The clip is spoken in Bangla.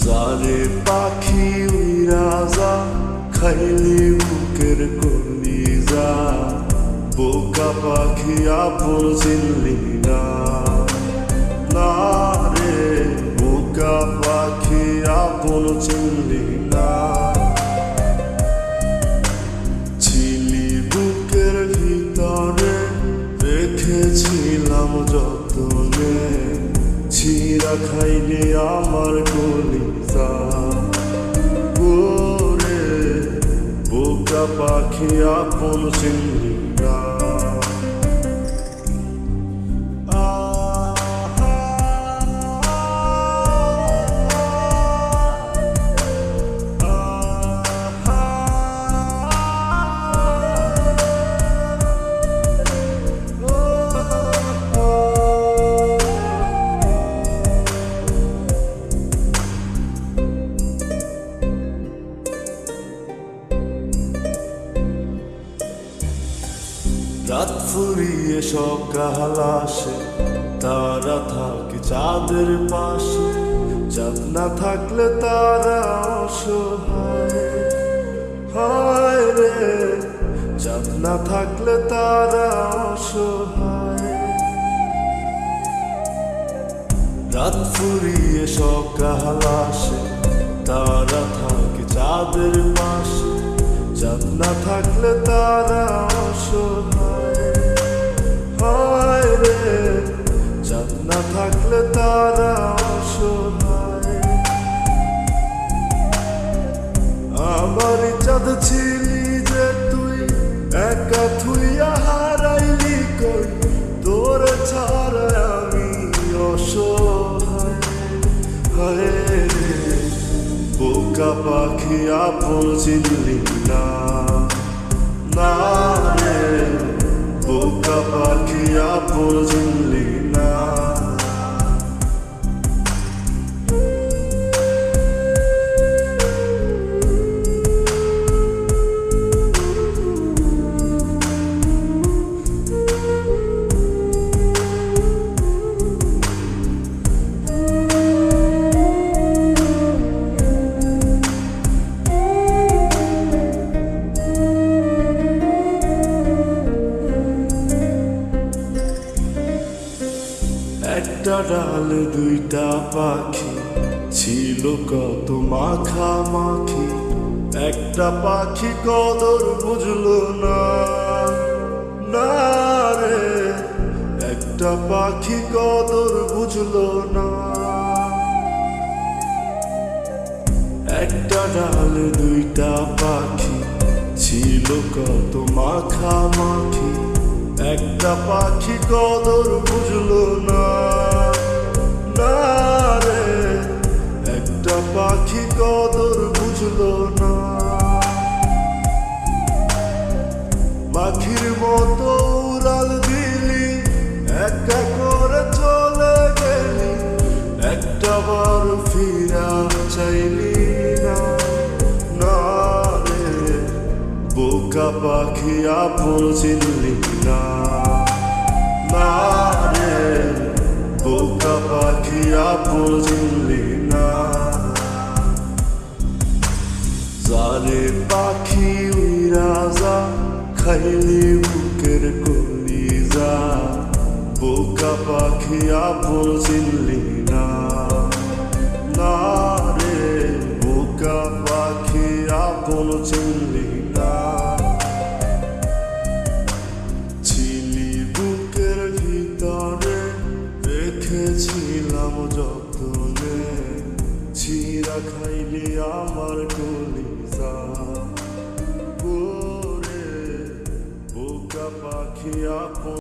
যারে পাখি উইরা যা খাইলি বুকের কলিজা, বোকা পাখি আপন চিনলি না। না রে বোকা পাখি আপন চিনলি না। ছিলি বুকের ভিতরে রেখেছিলাম যতনে, ছিঁড়া খাইলি আমার কলিজা। ওরে বোকা পাখি আপন চিনলি না। রাত ফুরিয়ে সকাল আসে, তারা থাকে চাঁদের পাশে। চাঁদ না থাকলে তারা অসহায়, হায় রে চাঁদ না থাকলে তারা অসহায়। রাত ফুরিয়ে সকাল আসে, তারা থাকে চাঁদের পাশে। চাঁদ না থাকলে তারা অসহায়, হায় রে চাঁদ না থাকলে তারা অসহায়। আমার চাঁদ ছিলি যে তুই, একা থুইয়া হারাইলি কই। তোর ছাড়া আমি অসহায়, হায় রে বোকা পাখি আপন চিনলি না। না রে বোকা পাখি আপন চিনলি না। একটা ডালে দুইটা পাখি, ছিল কত মাখামাখি। একটা পাখি কদর বুঝলো না। না রে একটা পাখি কদর বুঝলো না। একটা ডালে দুইটা পাখি, ছিল কত মাখামাখি। একটা পাখি কদর বুঝলো না। না রে একটা পাখি কদর বুঝলো না। পাখির মতো উড়াল দিলি, একা করে চলে গেলি। একটা বার ফিরা চাইলি না। না রে বোকা পাখি আপন চিনলি না। না রে বোকা পাখি আপন চিনলি না। যারে পাখি উইরা যা খাইলি বুকের কলিজা, বোকা পাখি আপন চিনলি না। না রে বোকা পাখি আপন চিনলি না। ছিলি বুকের ভিতরে রেখেছিলাম যতনে, ছিঁড়া খাইলি আমার কলিজা। ওরে বোকা পাখি আপন